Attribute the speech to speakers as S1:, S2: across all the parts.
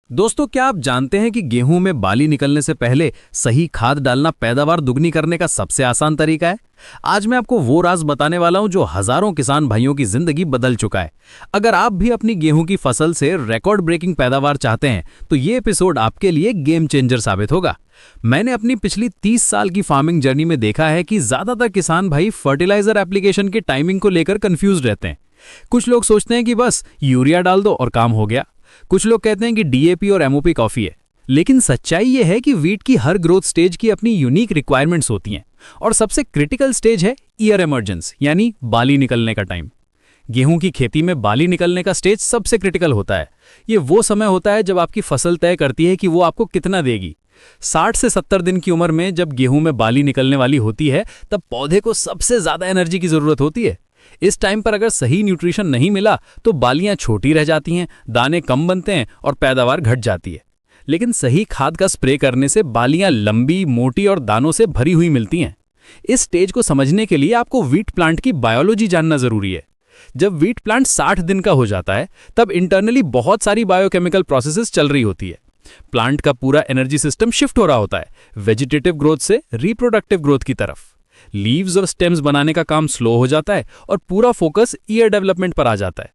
S1: दोस्तों, क्या आप जानते हैं कि गेहूं में बाली निकलने से पहले सही खाद डालना पैदावार दुगनी करने का सबसे आसान तरीका है। आज मैं आपको वो राज बताने वाला हूं जो हजारों किसान भाइयों की जिंदगी बदल चुका है। अगर आप भी अपनी गेहूं की फसल से रिकॉर्ड ब्रेकिंग पैदावार चाहते हैं तो ये एपिसोड आपके लिए गेम चेंजर साबित होगा। मैंने अपनी पिछली 30 साल की फार्मिंग जर्नी में देखा है कि ज्यादातर किसान भाई फर्टिलाइजर एप्लीकेशन की टाइमिंग को लेकर कंफ्यूज रहते हैं। कुछ लोग सोचते हैं कि बस यूरिया डाल दो और काम हो गया। कुछ लोग कहते हैं कि डीएपी और एमओपी काफी है। लेकिन सच्चाई यह है कि वीट की हर ग्रोथ स्टेज की अपनी यूनिक रिक्वायरमेंट्स होती हैं और सबसे क्रिटिकल स्टेज है ईयर इमर्जेंस, यानी बाली निकलने का टाइम। गेहूं की खेती में बाली निकलने का स्टेज सबसे क्रिटिकल होता है। ये वो समय होता है जब आपकी फसल तय करती है कि वो आपको कितना देगी। 60 से 70 दिन की उम्र में जब गेहूं में बाली निकलने वाली होती है तब पौधे को सबसे ज्यादा एनर्जी की जरूरत होती है। इस टाइम पर अगर सही न्यूट्रिशन नहीं मिला तो बालियां छोटी रह जाती हैं, दाने कम बनते हैं और पैदावार घट जाती है। लेकिन सही खाद का स्प्रे करने से बालियां लंबी, मोटी और दानों से भरी हुई मिलती हैं। इस स्टेज को समझने के लिए आपको वीट प्लांट की बायोलॉजी जानना जरूरी है। जब वीट प्लांट 60 दिन का हो जाता है तब इंटरनली बहुत सारी बायोकेमिकल प्रोसेसेस चल रही होती है। प्लांट का पूरा एनर्जी सिस्टम शिफ्ट हो रहा होता है वेजिटेटिव ग्रोथ से रिप्रोडक्टिव ग्रोथ की तरफ। लीव्स और स्टेम्स बनाने का काम स्लो हो जाता है और पूरा फोकस ईयर डेवलपमेंट पर आ जाता है।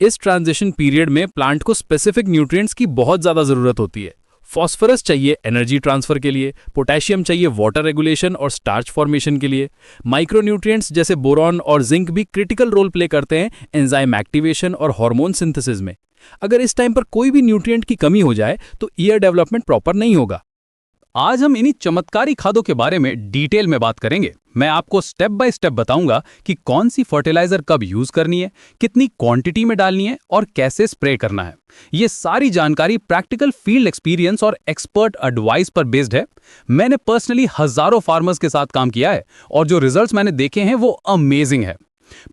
S1: इस ट्रांजिशन पीरियड में प्लांट को स्पेसिफिक न्यूट्रिएंट्स की बहुत ज्यादा जरूरत होती है। फॉस्फोरस चाहिए एनर्जी ट्रांसफर के लिए, पोटेशियम चाहिए वाटर रेगुलेशन और स्टार्च फॉर्मेशन के लिए, माइक्रोन्यूट्रिएंट्स जैसे बोरॉन और जिंक भी क्रिटिकल रोल प्ले करते हैं एंजाइम एक्टिवेशन और हार्मोन सिंथेसिस में। अगर इस टाइम पर कोई भी न्यूट्रिएंट की कमी हो जाए तो ईयर डेवलपमेंट प्रॉपर नहीं होगा। आज हम इन्हीं चमत्कारी खादों के बारे में डिटेल में बात करेंगे। मैं आपको स्टेप बाय स्टेप बताऊंगा कि कौन सी फर्टिलाइजर कब यूज करनी है, कितनी क्वांटिटी में डालनी है और कैसे स्प्रे करना है। ये सारी जानकारी प्रैक्टिकल फील्ड एक्सपीरियंस और एक्सपर्ट एडवाइस पर बेस्ड है। मैंने पर्सनली हजारों फार्मर्स के साथ काम किया है और जो रिजल्ट्स मैंने देखे हैं वो अमेजिंग है।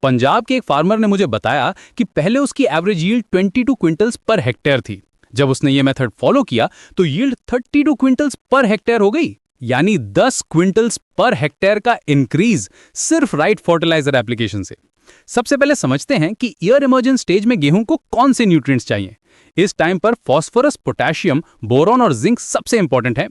S1: पंजाब के एक फार्मर ने मुझे बताया कि पहले उसकी average yield 22 quintals per hectare थी। जब उसने ये मेथड फॉलो किया तो यील्ड 32 क्विंटल्स पर हेक्टेयर हो गई, यानी 10 क्विंटल्स पर हेक्टेयर का इंक्रीज सिर्फ राइट फर्टिलाइजर एप्लीकेशन से। सबसे पहले समझते हैं कि ईयर इमर्जेंस स्टेज में गेहूं को कौन से न्यूट्रिएंट्स चाहिए। इस टाइम पर फास्फोरस, पोटेशियम, बोरॉन और जिंक सबसे इंपॉर्टेंट है।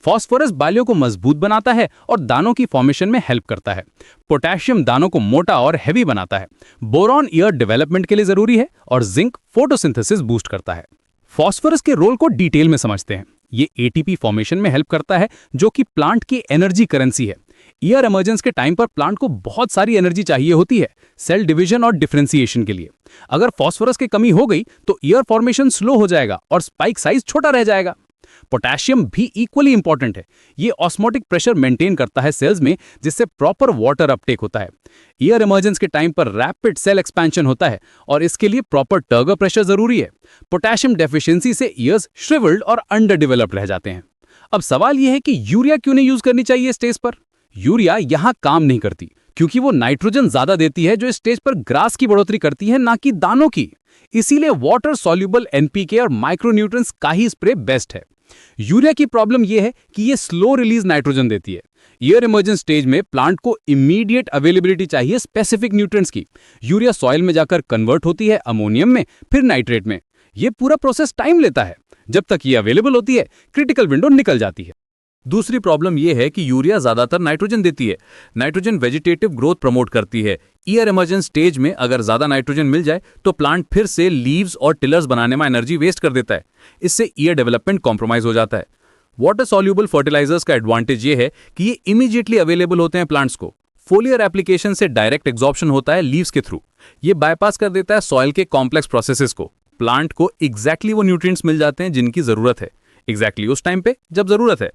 S1: फास्फोरस बालियों को मजबूत बनाता है और दानों की फॉर्मेशन में हेल्प करता है। पोटेशियम दानों को मोटा और हैवी बनाता है। बोरॉन ईयर डेवलपमेंट के लिए जरूरी है और जिंक फोटोसिंथेसिस बूस्ट करता है। फास्फोरस के रोल को डिटेल में समझते हैं। ये एटीपी फॉर्मेशन में हेल्प करता है जो कि प्लांट की एनर्जी करेंसी है। ईयर इमर्जेंस के टाइम पर प्लांट को बहुत सारी एनर्जी चाहिए होती है सेल डिवीजन और डिफरेंशिएशन के लिए। अगर फास्फोरस की कमी हो गई तो ईयर फॉर्मेशन स्लो हो जाएगा और स्पाइक साइज छोटा रह जाएगा। पोटेशियम भी इक्वली इंपॉर्टेंट है। ये ऑस्मोटिक प्रेशर मेंटेन करता है सेल्स में, जिससे प्रॉपर वाटर अपटेक होता है। ईयर इमर्जेंस के टाइम पर रैपिड सेल एक्सपेंशन होता है और इसके लिए प्रॉपर टर्गर प्रेशर जरूरी है। पोटेशियम डेफिशिएंसी से ईयर्स श्रिवल्ड और अंडर डेवलप्ड रह जाते हैं। अब सवाल यह है कि यूरिया क्यों नहीं यूज करनी चाहिए स्टेज पर। यूरिया यहां काम नहीं करती क्योंकि वो नाइट्रोजन ज्यादा देती है जो इस स्टेज पर ग्रास की बढ़ोतरी करती है, ना कि दानों की। इसीलिए वाटर सॉल्युबल एनपीके और माइक्रोन्यूट्रिएंट्स का ही स्प्रे बेस्ट है। यूरिया की प्रॉब्लम यह है कि यह स्लो रिलीज नाइट्रोजन देती है। ईयर इमर्जेंस स्टेज में प्लांट को इमीडिएट अवेलेबिलिटी चाहिए स्पेसिफिक न्यूट्रिएंट्स की। यूरिया सॉइल में जाकर कन्वर्ट होती है अमोनियम में, फिर नाइट्रेट में। यह पूरा प्रोसेस टाइम लेता है। जब तक ये अवेलेबल होती है क्रिटिकल विंडो निकल जाती है। दूसरी प्रॉब्लम यह है कि यूरिया ज्यादातर नाइट्रोजन देती है। नाइट्रोजन वेजिटेटिव ग्रोथ प्रमोट करती है। ईयर इमर्जेंस स्टेज में अगर ज्यादा नाइट्रोजन मिल जाए तो प्लांट फिर से लीव्स और टिलर्स बनाने में एनर्जी वेस्ट कर देता है। इससे ईयर डेवलपमेंट कॉम्प्रोमाइज हो जाता है। वाटर सॉल्युबल फर्टिलाइजर्स का एडवांटेज ये है कि ये इमीडिएटली अवेलेबल होते हैं प्लांट्स को। फोलियर एप्लीकेशन से डायरेक्ट एब्जॉर्प्शन होता है लीव्स के थ्रू। ये बाईपास कर देता है सॉइल के कॉम्प्लेक्स प्रोसेसेस को। प्लांट को एग्जैक्टली वो न्यूट्रिएंट्स मिल जाते हैं जिनकी जरूरत है, एग्जैक्टली उस टाइम पे जब जरूरत है।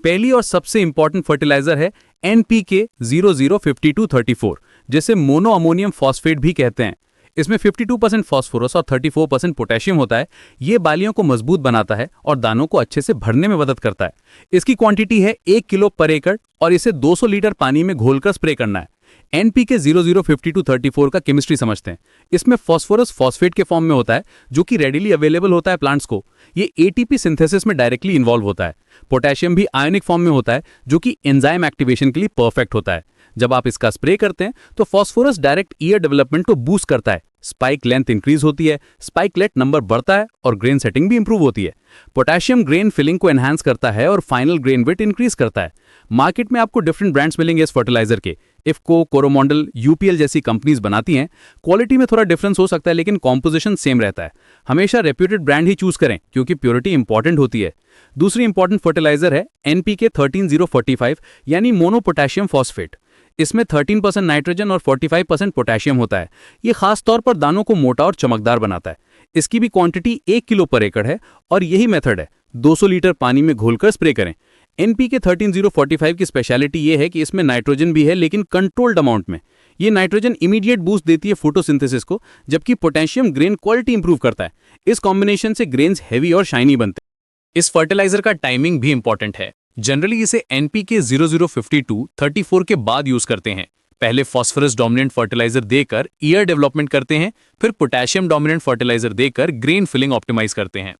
S1: पहली और सबसे इंपॉर्टेंट फर्टिलाइजर है एनपीके 005234, जिसे मोनो अमोनियम फॉस्फेट भी कहते हैं। इसमें 52% फास्फोरस और 34% पोटेशियम होता है। ये बालियों को मजबूत बनाता है और दानों को अच्छे से भरने में मदद करता है। इसकी क्वांटिटी है 1 किलो पर एकड़ और इसे 200 लीटर पानी में घोलकर स्प्रे करना है। एनपीके 005234 का केमिस्ट्री समझते हैं। इसमें फास्फोरस फॉस्फेट के फॉर्म में होता है जो कि रेडिली अवेलेबल होता है प्लांट्स को। ये एटीपी सिंथेसिस में डायरेक्टली इन्वॉल्व होता है। पोटेशियम भी आयनिक फॉर्म में होता है जो कि एंजाइम एक्टिवेशन के लिए परफेक्ट होता है।
S2: जब आप इसका स्प्रे करते हैं तो फॉस्फोरस डायरेक्ट ईयर डेवलपमेंट को बूस्ट करता है, स्पाइक लेंथ इंक्रीज होती है, स्पाइकलेट नंबर बढ़ता है और ग्रेन सेटिंग भी इंप्रूव होती है। पोटेशियम ग्रेन फिलिंग को एनहांस करता है और फाइनल ग्रेन वेट इंक्रीज करता है। मार्केट में आपको डिफरेंट ब्रांड्स मिलेंगे इस फर्टिलाइजर के। इफ्को, कोरोमंडल, यूपीएल जैसी कंपनीज बनाती हैं। क्वालिटी में थोड़ा डिफरेंस हो सकता है लेकिन कॉम्पोजिशन सेम रहता है। हमेशा रेप्यूटेड ब्रांड ही चूज करें क्योंकि प्योरिटी इंपॉर्टेंट होती है। दूसरी इंपॉर्टेंट फर्टिलाइजर है एनपीके 13045 यानी मोनो पोटेशियम फॉस्फेट। इसमें 13% नाइट्रोजन और 45% पोटेशियम होता है। ये खास तौर पर दानों को मोटा और चमकदार बनाता है। इसकी भी क्वांटिटी 1 किलो पर एकड़ है और यही मेथड है, 200 लीटर पानी में घोलकर स्प्रे करें। एनपीके 13045 की स्पेशलिटी ये है कि इसमें नाइट्रोजन भी है लेकिन कंट्रोल्ड अमाउंट में। ये नाइट्रोजन इमीडिएट बूस्ट देती है फोटोसिंथेसिस को, जबकि पोटेशियम ग्रेन क्वालिटी इंप्रूव करता है। इस कॉम्बिनेशन से ग्रेन्स हैवी और शाइनी बनते हैं।
S1: इस फर्टिलाइजर का टाइमिंग भी इंपॉर्टेंट है। जनरली इसे एनपीके 0052-34 के बाद यूज करते हैं। पहले फॉस्फोरस डोमिनेंट फर्टिलाइजर देकर ईयर डेवलपमेंट करते हैं, फिर पोटेशियम डोमिनेंट फर्टिलाइजर देकर ग्रेन फिलिंग ऑप्टिमाइज करते हैं।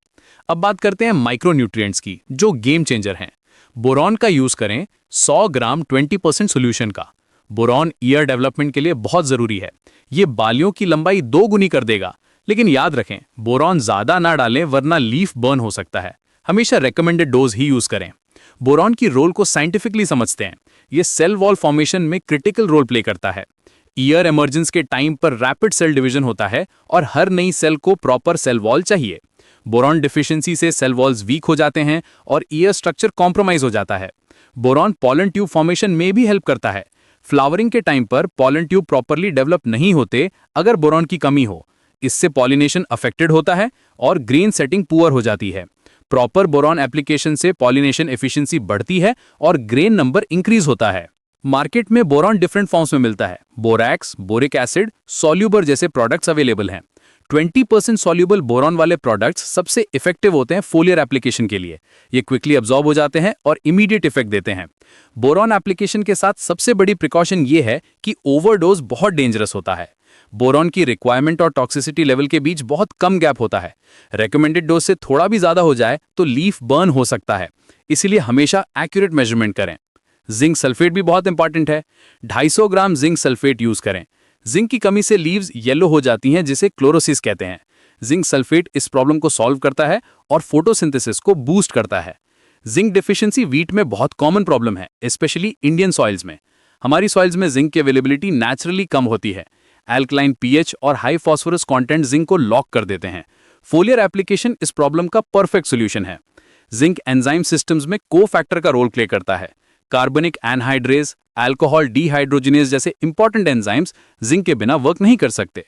S1: अब बात करते हैं माइक्रोन्यूट्रिएंट्स की, जो गेम चेंजर हैं। बोरॉन का यूज करें 100 ग्राम 20% सोल्यूशन का। बोरॉन ईयर डेवलपमेंट के लिए बहुत जरूरी है। ये बालियों की लंबाई 2 गुनी कर देगा, लेकिन याद रखें बोरॉन ज्यादा ना डालें वरना लीफ बर्न हो सकता है। हमेशा रेकमेंडेड डोज ही यूज करें। बोरॉन की रोल को साइंटिफिकली समझते हैं। ये सेल वॉल फॉर्मेशन में क्रिटिकल रोल प्ले करता है। ईयर इमर्जेंस के टाइम पर रैपिड सेल डिवीजन होता है और हर नई सेल को प्रॉपर सेल वॉल चाहिए। बोरॉन डिफिशियंसी से सेल वॉल्स वीक हो जाते हैं और ईयर स्ट्रक्चर कॉम्प्रोमाइज हो जाता है। बोरॉन पॉलन ट्यूब फॉर्मेशन में भी हेल्प करता है। फ्लावरिंग के टाइम पर पॉलन ट्यूब प्रॉपरली डेवलप नहीं होते अगर बोरॉन की कमी हो। इससे पॉलिनेशन अफेक्टेड होता है और ग्रेन सेटिंग पुअर हो जाती है। प्रॉपर बोरॉन एप्लीकेशन से पॉलिनेशन एफिशिएंसी बढ़ती है और ग्रेन नंबर इंक्रीज होता है। मार्केट में बोरॉन डिफरेंट फॉर्म्स में मिलता है। बोरैक्स, बोरिक एसिड, सॉल्यूबर जैसे प्रोडक्ट्स अवेलेबल हैं। 20% सॉल्यूबल बोरॉन वाले प्रोडक्ट्स सबसे इफेक्टिव होते हैं फोलियर एप्लीकेशन के लिए। ये क्विकली अब्जॉर्ब हो जाते हैं और इमीडिएट इफेक्ट देते हैं। बोरॉन एप्लीकेशन के साथ सबसे बड़ी प्रिकॉशन ये है कि ओवरडोज बहुत डेंजरस होता है। बोरॉन की रिक्वायरमेंट और टॉक्सिसिटी लेवल के बीच बहुत कम गैप होता है। रेकमेंडेड डोज से थोड़ा भी ज्यादा हो जाए तो लीफ बर्न हो सकता है, इसीलिए हमेशा एक्यूरेट मेजरमेंट करें। जिंक सल्फेट भी बहुत इंपॉर्टेंट है। 250 ग्राम जिंक सल्फेट यूज करें। जिंक की कमी से लीव्स येलो हो जाती हैं, जिसे क्लोरोसिस कहते हैं। जिंक सल्फेट इस प्रॉब्लम को सॉल्व करता है और फोटोसिंथेसिस को बूस्ट करता है। जिंक डेफिशिएंसी वीट में बहुत कॉमन प्रॉब्लम है, स्पेशली इंडियन सॉइल्स में। हमारी सॉइल्स में जिंक की अवेलेबिलिटी नेचुरली कम होती है। एल्कलाइन पीएच और हाई फॉस्फोरस कंटेंट जिंक को लॉक कर देते हैं। फोलियर एप्लीकेशन इस प्रॉब्लम का परफेक्ट सॉल्यूशन है। जिंक एंजाइम सिस्टम्स में को फैक्टर का रोल प्ले करता है। कार्बनिक एनहाइड्रेज, अल्कोहल डीहाइड्रोजिनेज जैसे इंपॉर्टेंट एंजाइम्स जिंक के बिना वर्क नहीं कर सकते।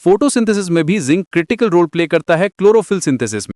S1: फोटोसिंथेसिस में भी जिंक क्रिटिकल रोल प्ले करता है क्लोरोफिल सिंथेसिस में।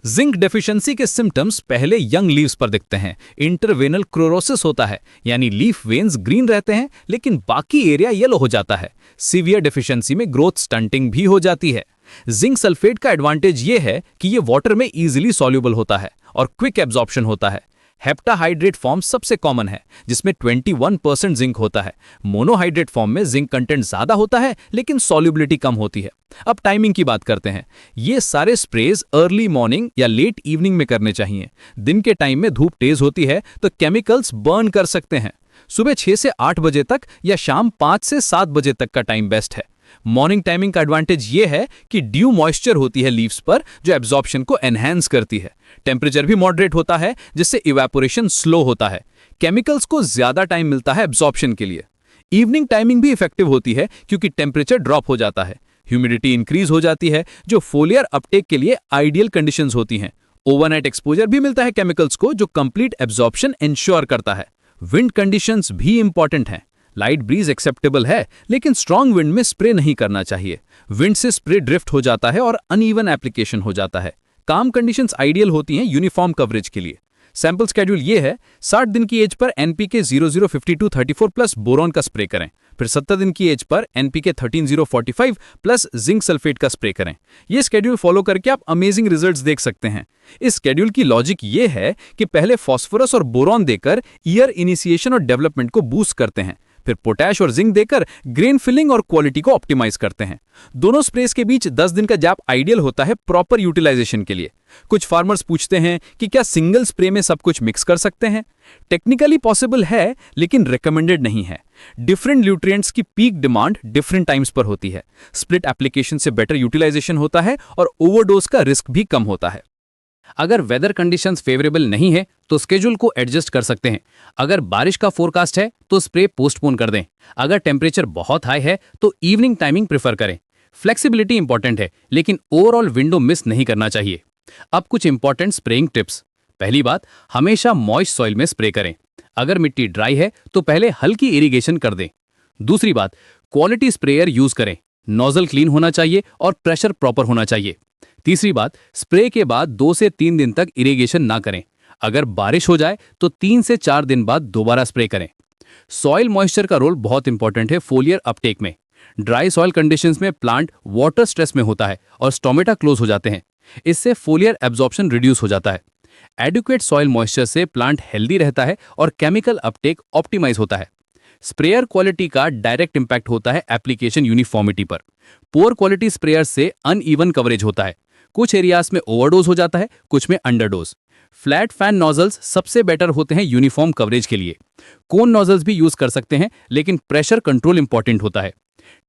S3: जिंक डेफिशिएंसी के सिम्टम्स पहले यंग लीव्स पर दिखते हैं। इंटरवेनल क्लोरोसिस होता है, यानी लीफ वेन्स ग्रीन रहते हैं लेकिन बाकी एरिया येलो हो जाता है। सीवियर डेफिशिएंसी में ग्रोथ स्टंटिंग भी हो जाती है। जिंक सल्फेट का एडवांटेज ये है कि ये वाटर में इजीली सॉल्युबल होता है और क्विक एब्जॉर्प्शन होता है। हेप्टाहाइड्रेट फॉर्म सबसे कॉमन है, जिसमें 21% जिंक होता है। मोनोहाइड्रेट फॉर्म में जिंक कंटेंट ज्यादा होता है लेकिन सॉल्युबिलिटी कम होती है। अब टाइमिंग की बात करते हैं। ये सारे स्प्रेज अर्ली मॉर्निंग या लेट इवनिंग में करने चाहिए। दिन के टाइम में धूप तेज होती है तो केमिकल्स बर्न कर सकते हैं। सुबह 6 से 8 बजे तक या शाम 5 से 7 बजे तक का टाइम बेस्ट है। मॉर्निंग टाइमिंग का एडवांटेज ये है कि ड्यू मॉइस्चर होती है लीव्स पर, जो एब्जॉर्प्शन को एनहांस करती है। टेम्परेचर भी मॉडरेट होता है, जिससे इवेपोरेशन स्लो होता है। केमिकल्स को ज्यादा टाइम मिलता है एब्जॉर्प्शन के लिए। इवनिंग टाइमिंग भी इफेक्टिव होती है क्योंकि टेम्परेचर ड्रॉप हो जाता है, ह्यूमिडिटी इंक्रीज हो जाती है, जो फोलियर अपटेक के लिए आइडियल कंडीशंस होती हैं। ओवरनाइट एक्सपोजर भी मिलता है केमिकल्स को, जो कंप्लीट एब्जॉर्प्शन इंश्योर करता है। विंड कंडीशंस भी इंपॉर्टेंट हैं। लाइट ब्रीज एक्सेप्टेबल है लेकिन स्ट्रॉन्ग विंड में स्प्रे नहीं करना चाहिए। विंड से स्प्रे ड्रिफ्ट हो जाता है और अनइवन एप्लीकेशन हो जाता है। काम कंडीशंस आइडियल होती हैं यूनिफॉर्म कवरेज के लिए। सैंपल स्केड्यूल ये है: 60 दिन की एज पर एनपीके 0052-34 प्लस बोरॉन का स्प्रे करें, फिर 70 दिन की एज पर एनपीके 13045 प्लस जिंक सल्फेट का स्प्रे करें। ये स्केड्यूल फॉलो करके आप अमेजिंग रिजल्ट्स देख सकते हैं। इस स्केड्यूल की लॉजिक ये है कि पहले फॉस्फोरस और बोरॉन देकर ईयर इनिशिएशन और डेवलपमेंट को बूस्ट करते हैं, फिर पोटैश और जिंक देकर ग्रेन फिलिंग और क्वालिटी को ऑप्टिमाइज करते हैं। दोनों स्प्रेस के बीच 10 दिन का गैप आइडियल होता है प्रॉपर यूटिलाइजेशन के लिए। कुछ फार्मर्स पूछते हैं कि क्या सिंगल स्प्रे में सब कुछ मिक्स कर सकते हैं? टेक्निकली पॉसिबल है लेकिन रिकमेंडेड नहीं है। डिफरेंट न्यूट्रिएंट्स की पीक डिमांड डिफरेंट टाइम्स पर होती है। स्प्लिट एप्लीकेशन से बेटर यूटिलाइजेशन होता है और ओवरडोज का रिस्क भी कम होता है। अगर वेदर कंडीशंस फेवरेबल नहीं है तो स्केड्यूल को एडजस्ट कर सकते हैं। अगर बारिश का फोरकास्ट है तो स्प्रे पोस्टपोन कर दें। अगर टेम्परेचर बहुत हाई है तो इवनिंग टाइमिंग प्रेफर करें। फ्लेक्सिबिलिटी इंपॉर्टेंट है, लेकिन ओवरऑल विंडो मिस नहीं करना चाहिए। अब कुछ इंपॉर्टेंट स्प्रेइंग टिप्स। पहली बात, हमेशा मॉइस्ट सॉइल में स्प्रे करें। अगर मिट्टी ड्राई है तो पहले हल्की इरिगेशन कर दें। दूसरी बात, क्वालिटी स्प्रेयर यूज करें। नोजल क्लीन होना चाहिए और प्रेशर प्रॉपर होना चाहिए। तीसरी बात, स्प्रे के बाद 2 से 3 दिन तक इरिगेशन ना करें। अगर बारिश हो जाए तो 3 से 4 दिन बाद दोबारा स्प्रे करें। सॉइल मॉइस्चर का रोल बहुत इंपॉर्टेंट है फोलियर अपटेक में। ड्राई सॉइल कंडीशंस में प्लांट वाटर स्ट्रेस में होता है और स्टोमेटा क्लोज हो जाते हैं। इससे फोलियर एब्जॉर्प्शन रिड्यूस हो जाता है। एडुकेट सॉइल मॉइस्चर से प्लांट हेल्दी रहता है और केमिकल अपटेक ऑप्टिमाइज होता है। स्प्रेयर क्वालिटी का डायरेक्ट इंपैक्ट होता है एप्लीकेशन यूनिफॉर्मिटी पर। पुअर क्वालिटी स्प्रेयर से अनइवन कवरेज होता है। कुछ एरियाज में ओवरडोज हो जाता है, कुछ में अंडरडोज। फ्लैट फैन नोजल्स सबसे बेटर होते हैं यूनिफॉर्म कवरेज के लिए। कोन नोजल्स भी यूज कर सकते हैं, लेकिन प्रेशर कंट्रोल इंपॉर्टेंट होता है।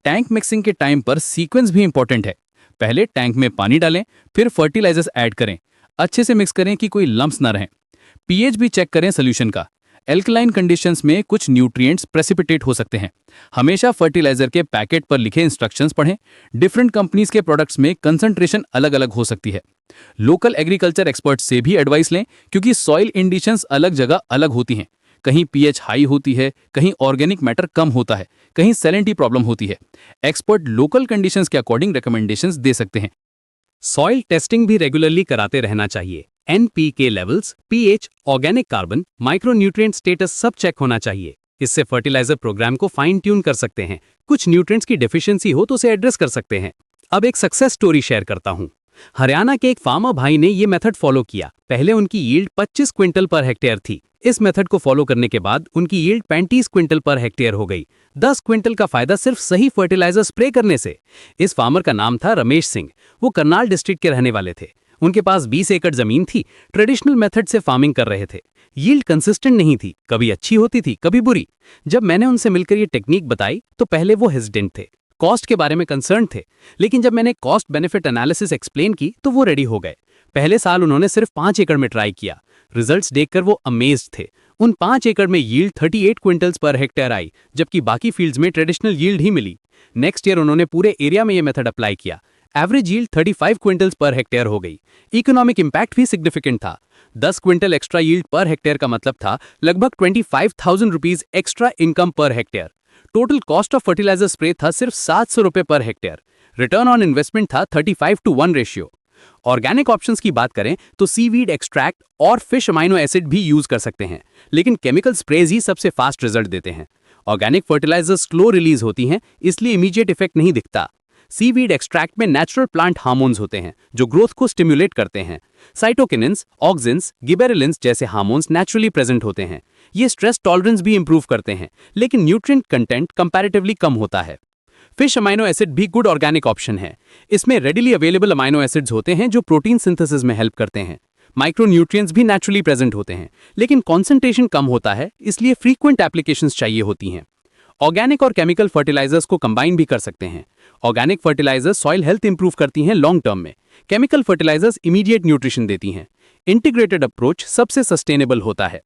S3: टैंक मिक्सिंग के टाइम पर सीक्वेंस भी इंपॉर्टेंट है। पहले टैंक में पानी डालें, फिर फर्टिलाइजर्स ऐड करें। अच्छे से मिक्स करें कि कोई लम्प्स ना रहें। पीएच भी चेक करें सोल्यूशन का। एल्कलाइन कंडीशंस में कुछ न्यूट्रिएंट्स प्रेसिपिटेट हो सकते हैं। हमेशा फर्टिलाइजर के पैकेट पर लिखे इंस्ट्रक्शंस पढ़ें। डिफरेंट कंपनीज के प्रोडक्ट्स में कंसंट्रेशन अलग अलग हो सकती है। लोकल एग्रीकल्चर एक्सपर्ट्स से भी एडवाइस लें, क्योंकि सॉइल इंडिशंस अलग जगह अलग होती हैं। कहीं पीएच हाई होती है, कहीं ऑर्गेनिक मैटर कम होता है, कहीं सैलिनिटी प्रॉब्लम होती है। एक्सपर्ट लोकल कंडीशंस के अकॉर्डिंग रिकमेंडेशंस दे सकते हैं।
S1: सॉइल टेस्टिंग भी रेगुलरली कराते रहना चाहिए। NPK levels, pH, organic carbon, micronutrient status सब चेक होना चाहिए। इससे फर्टिलाइजर प्रोग्राम को फाइन ट्यून कर सकते हैं। कुछ न्यूट्रिएंट्स की डेफिशिएंसी हो तो उसे एड्रेस कर सकते हैं। अब एक सक्सेस स्टोरी शेयर करता हूं। हरियाणा के एक फार्मर भाई ने ये मेथड फॉलो किया। पहले उनकी यील्ड 25 क्विंटल पर हेक्टेयर थी। इस मेथड को फॉलो करने के बाद उनकी यील्ड 35 क्विंटल पर हेक्टेयर हो गई। 10 क्विंटल का फायदा सिर्फ सही फर्टिलाइजर स्प्रे करने से। इस फार्मर का नाम था रमेश सिंह। वो करनाल डिस्ट्रिक्ट के रहने वाले थे। उनके पास 20 एकड़ जमीन थी। ट्रेडिशनल मेथड से फार्मिंग कर रहे थे। यील्ड कंसिस्टेंट नहीं थी, कभी अच्छी होती थी, कभी बुरी। जब मैंने उनसे मिलकर ये टेक्निक बताई तो पहले वो हेजिटेंट थे, कॉस्ट के बारे में कंसर्न थे। लेकिन जब मैंने कॉस्ट बेनिफिट एनालिसिस एक्सप्लेन की तो वो रेडी हो गए। पहले साल उन्होंने सिर्फ 5 एकड़ में ट्राई किया। रिजल्ट्स देखकर वो अमेज्ड थे। उन 5 एकड़ में यील्ड 38 क्विंटल्स पर हेक्टेयर आई, जबकि बाकी फील्ड्स में ट्रेडिशनल यील्ड ही मिली। नेक्स्ट ईयर उन्होंने पूरे एरिया में ये मेथड अप्लाई किया। Average yield 35 quintals per hectare हो गई। इकोनॉमिक इंपैक्ट भी सिग्निफिकेंट था। 10 quintal extra yield per hectare का मतलब था लगभग 25,000 rupees extra income per hectare. Total cost of fertilizer spray था सिर्फ 700 रुपए per hectare. Return on investment था 35:1 रेशियो। ऑर्गेनिक ऑप्शंस की बात करें तो सीवीड एक्सट्रैक्ट और फिश अमाइनो एसिड भी यूज कर सकते हैं, लेकिन केमिकल स्प्रेज ही सबसे फास्ट रिजल्ट देते हैं। ऑर्गेनिक फर्टिलाइजर स्लो रिलीज होती हैं, इसलिए इमीडिएट इफेक्ट नहीं दिखता। सीवीड एक्सट्रैक्ट में नेचुरल प्लांट हार्मोन्स होते हैं जो ग्रोथ को स्टिम्युलेट करते हैं। साइटोकिनिन्स, ऑक्सिन्स, गिबेरेलिन्स जैसे हार्मोन्स नेचुरली प्रेजेंट होते हैं। ये स्ट्रेस टॉलरेंस भी इंप्रूव करते हैं, लेकिन न्यूट्रिएंट कंटेंट कंपैरेटिवली कम होता है। फिश अमाइनो एसिड भी गुड ऑर्गेनिक ऑप्शन है। इसमें रेडिली अवेलेबल अमाइनो एसिड्स होते हैं जो प्रोटीन सिंथेसिस में हेल्प करते हैं। माइक्रोन्यूट्रिएंट्स भी नेचुरली प्रेजेंट होते हैं, लेकिन कॉन्सेंट्रेशन कम होता है, इसलिए फ्रीक्वेंट एप्लीकेशंस चाहिए होती हैं। ऑर्गेनिक और केमिकल फर्टिलाइजर्स को कंबाइन भी कर सकते हैं। Organic fertilizers soil health improve करती हैं लॉन्ग टर्म में। केमिकल फर्टिलाइजर्स इमीडिएट न्यूट्रिशन देती हैं। इंटीग्रेटेड अप्रोच सबसे सस्टेनेबल होता है।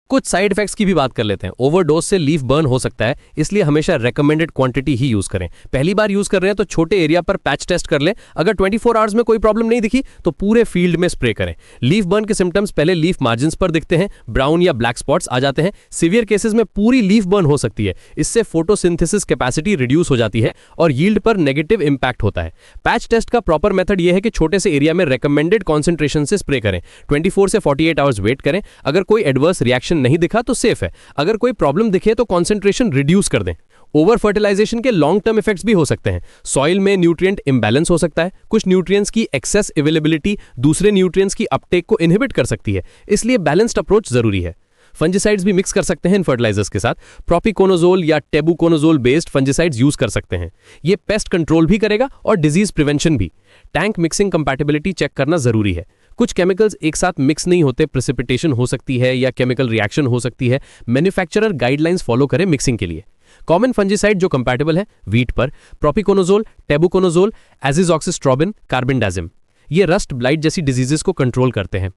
S4: कुछ साइड इफेक्ट्स की भी बात कर लेते हैं। ओवरडोज से लीफ बर्न हो सकता है, इसलिए हमेशा रेकमेंडेड क्वांटिटी ही यूज करें। पहली बार यूज कर रहे हैं तो छोटे एरिया पर पैच टेस्ट कर लें। अगर 24 आवर्स में कोई प्रॉब्लम नहीं दिखी तो पूरे फील्ड में स्प्रे करें। लीफ बर्न के सिम्टम्स पहले लीफ मार्जिन्स पर दिखते हैं, ब्राउन या ब्लैक स्पॉट्स आ जाते हैं। सीवियर केसेस में पूरी लीफ बर्न हो सकती है। इससे फोटोसिंथेसिस कैपेसिटी रिड्यूस हो जाती है और यील्ड पर नेगेटिव इंपैक्ट होता है। पैच टेस्ट का प्रॉपर मेथड यह है कि छोटे से एरिया में रेकमेंडेड कॉन्सेंट्रेशन से स्प्रे करें। 24 से 48 आवर्स वेट करें। अगर कोई एडवर्स रिएक्शन नहीं दिखा तो सेफ है। अगर कोई प्रॉब्लम दिखे तो कंसंट्रेशन रिड्यूस कर दें। ओवर फर्टिलाइजेशन के लॉन्ग टर्म इफेक्ट्स भी हो सकते हैं। सॉइल में न्यूट्रिएंट इंबैलेंस हो सकता है। कुछ न्यूट्रिएंट्स की एक्सेस अवेलेबिलिटी दूसरे न्यूट्रिएंट्स की अपटेक को इनहिबिट कर सकती है, इसलिए बैलेंस्ड अप्रोच जरूरी है। फंजिसाइड्स भी मिक्स कर सकते हैं इन फर्टिलाइजर्स के साथ। प्रोपिकोनोजोल या टेबुकोनोजोल बेस्ड फंजिसाइड्स यूज कर सकते हैं। ये पेस्ट कंट्रोल भी करेगा और डिजीज प्रिवेंशन भी। टैंक मिक्सिंग कंपैटिबिलिटी चेक करना जरूरी है। कुछ केमिकल्स एक साथ मिक्स नहीं होते, प्रेसिपिटेशन हो सकती है या केमिकल रिएक्शन हो सकती है। मैन्युफैक्चरर गाइडलाइंस फॉलो करें मिक्सिंग के लिए। कॉमन फंजीसाइड जो कंपैटिबल है वीट पर प्रोपिकोनोजोल, टेबुकोनोजोल, एजिजॉक्सिस्ट्रोबिन, कार्बेंडाजिम। ये रस्ट ब्लाइट जैसी डिजीजेस को कंट्रोल करते हैं।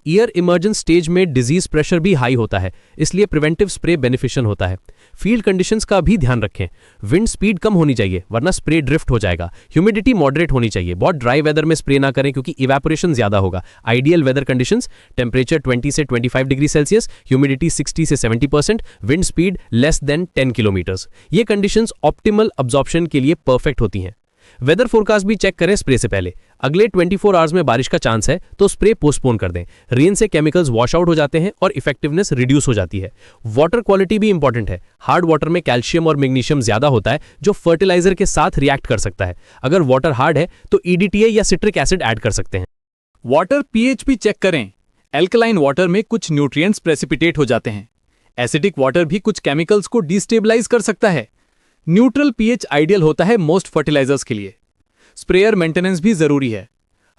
S4: ईयर इमर्जेंस स्टेज में डिजीज प्रेशर भी हाई होता है, इसलिए प्रिवेंटिव स्प्रे बेनिफिशियल होता है। फील्ड कंडीशंस का भी ध्यान रखें। विंड स्पीड कम होनी चाहिए वरना स्प्रे ड्रिफ्ट हो जाएगा। ह्यूमिडिटी मॉडरेट होनी चाहिए, बहुत ड्राई वेदर में स्प्रे ना करें क्योंकि इवेपोरेशन ज्यादा होगा। आइडियल वेदर कंडीशंस टेम्परेचर 20 से 25 डिग्री सेल्सियस, ह्यूमिडिटी 60 से 70%, wind speed less than 10 kilometres. ये कंडीशंस ऑप्टिमल अब्जॉर्प्शन के लिए परफेक्ट होती हैं। वेदर फोरकास्ट भी चेक करें स्प्रे से पहले। अगले 24 आवर्स में बारिश का चांस है तो स्प्रे पोस्टपोन कर दें। रेन से केमिकल्स वॉश आउट हो जाते हैं और इफेक्टिवनेस रिड्यूस हो जाती है। वाटर क्वालिटी भी इंपॉर्टेंट है। हार्ड वाटर में कैल्शियम और मैग्नीशियम ज्यादा होता है जो फर्टिलाइजर के साथ रिएक्ट कर सकता है। अगर वाटर हार्ड है तो EDTA या सिट्रिक एसिड ऐड कर सकते हैं।
S3: वाटर पीएच भी चेक करें। एल्कलाइन वाटर में कुछ न्यूट्रिएंट्स प्रेसिपिटेट हो जाते हैं। एसिडिक वाटर भी कुछ केमिकल्स को डिस्टेबलाइज कर सकता है। न्यूट्रल पीएच आइडियल होता है मोस्ट फर्टिलाइजर्स के लिए। स्प्रेयर मेंटेनेंस भी जरूरी है।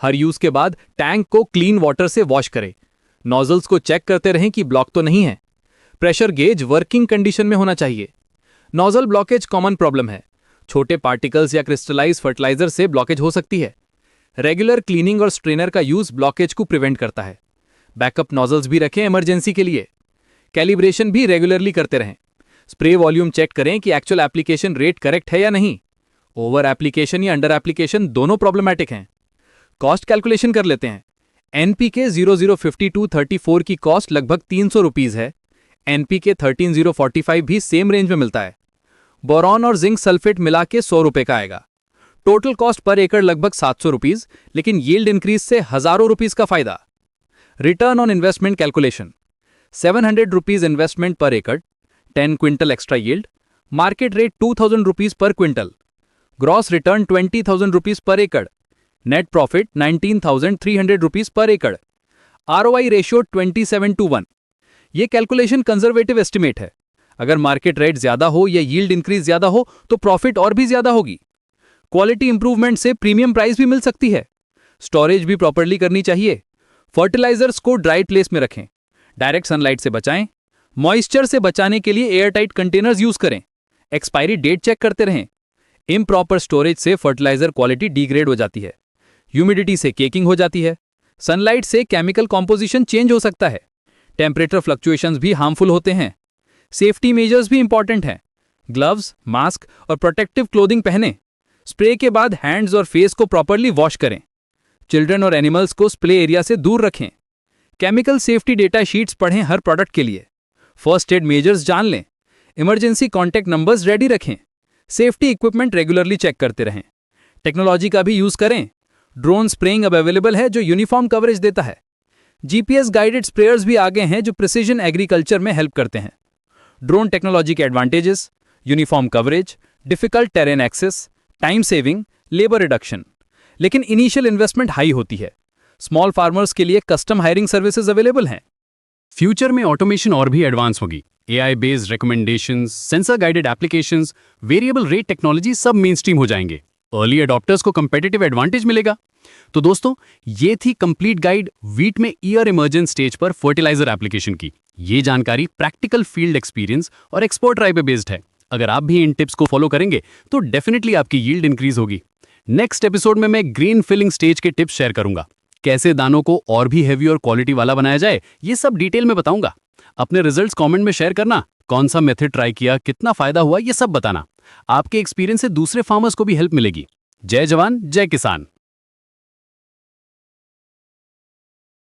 S3: हर यूज के बाद टैंक को क्लीन वाटर से वॉश करें। नोजल्स को चेक करते रहें कि ब्लॉक तो नहीं है। प्रेशर गेज वर्किंग कंडीशन में होना चाहिए। नोजल ब्लॉकेज कॉमन प्रॉब्लम है। छोटे पार्टिकल्स या क्रिस्टलाइज फर्टिलाइजर से ब्लॉकेज हो सकती है। रेगुलर क्लीनिंग और स्ट्रेनर का यूज ब्लॉकेज को प्रिवेंट करता है। बैकअप नोजल्स भी रखें इमरजेंसी के लिए। कैलिब्रेशन भी रेगुलरली करते रहें। स्प्रे वॉल्यूम चेक करें कि एक्चुअल एप्लीकेशन रेट करेक्ट है या नहीं। ओवर एप्लीकेशन या अंडर एप्लीकेशन दोनों प्रॉब्लमैटिक हैं। कॉस्ट कैलकुलेशन कर लेते हैं। NPK 005234 की कॉस्ट लगभग 300 रुपीज है। NPK 13045 भी सेम रेंज में मिलता है। बोरॉन और जिंक सल्फेट मिला के 100 रुपए का आएगा। टोटल कॉस्ट पर एकड़ लगभग 700 रुपीज, लेकिन यील्ड इंक्रीज से हजारों रुपीज का फायदा। Return on investment calculation 700 rupees investment पर एकड़, 10 quintal extra yield, market rate 2000 rupees per quintal, gross return 20,000 rupees per एकड़, नेट प्रॉफिट 19,300 रुपीज पर एकड़, ROI रेशियो 27:1। ये कैलकुलेशन कंजर्वेटिव एस्टिमेट है। अगर मार्केट रेट ज्यादा हो या यील्ड इंक्रीज ज्यादा हो तो प्रॉफिट और भी ज्यादा होगी। क्वालिटी इंप्रूवमेंट से प्रीमियम प्राइस भी मिल सकती है। स्टोरेज भी प्रॉपर्ली करनी चाहिए। फर्टिलाइजर्स को ड्राई प्लेस में रखें। डायरेक्ट सनलाइट से बचाएं। मॉइस्चर से बचाने के लिए एयरटाइट कंटेनर्स यूज करें। एक्सपायरी डेट चेक करते रहें। इम्प्रॉपर स्टोरेज से फर्टिलाइजर क्वालिटी डिग्रेड हो जाती है। ह्यूमिडिटी से केकिंग हो जाती है। सनलाइट से केमिकल कॉम्पोजिशन चेंज हो सकता है। टेम्परेचर फ्लक्चुएशंस भी हार्मफुल होते हैं। सेफ्टी मेजर्स भी इंपॉर्टेंट हैं। ग्लव्स, मास्क और प्रोटेक्टिव क्लोथिंग पहनें। स्प्रे के बाद हैंड्स और फेस को प्रॉपर्ली वॉश करें। चिल्ड्रन और एनिमल्स को स्प्रे एरिया से दूर रखें। केमिकल सेफ्टी डेटा शीट्स पढ़ें हर प्रोडक्ट के लिए। फर्स्ट एड मेजर्स जान लें। इमरजेंसी कॉन्टैक्ट नंबर्स रेडी रखें। सेफ्टी इक्विपमेंट रेगुलरली चेक करते रहें। टेक्नोलॉजी का भी यूज करें। ड्रोन स्प्रेइंग अब अवेलेबल है जो यूनिफॉर्म कवरेज देता है। GPS गाइडेड स्प्रेयर्स भी आगे हैं जो प्रिसीजन एग्रीकल्चर में हेल्प करते हैं। ड्रोन टेक्नोलॉजी के advantages: uniform coverage, difficult terrain access, time saving, labour reduction. लेकिन इनिशियल इन्वेस्टमेंट हाई होती है। स्मॉल फार्मर्स के लिए कस्टम हायरिंग सर्विसेज अवेलेबल हैं।
S2: फ्यूचर में ऑटोमेशन और भी एडवांस होगी। AI based recommendations, sensor guided applications, variable rate technology सब मेन स्ट्रीम हो जाएंगे। अर्ली अडॉप्टर्स को कंपेटिटिव एडवांटेज मिलेगा। तो दोस्तों, ये थी कंप्लीट गाइड वीट में ईयर इमर्जेंस स्टेज पर फर्टिलाइजर एप्लीकेशन की। ये जानकारी प्रैक्टिकल फील्ड एक्सपीरियंस और एक्सपर्ट ट्राई पे बेस्ड है। अगर आप भी इन टिप्स को फॉलो करेंगे तो डेफिनेटली आपकी यील्ड इंक्रीज होगी। नेक्स्ट एपिसोड में मैं ग्रीन फिलिंग स्टेज के टिप्स शेयर करूंगा। कैसे दानों को और भी हैवी और क्वालिटी वाला बनाया जाए, ये सब डिटेल में बताऊंगा। अपने रिजल्ट्स कमेंट में शेयर करना। कौन सा मेथड ट्राई किया, कितना फायदा हुआ, ये सब बताना। आपके एक्सपीरियंस से दूसरे फार्मर्स को भी हेल्प मिलेगी। जय जवान, जय किसान।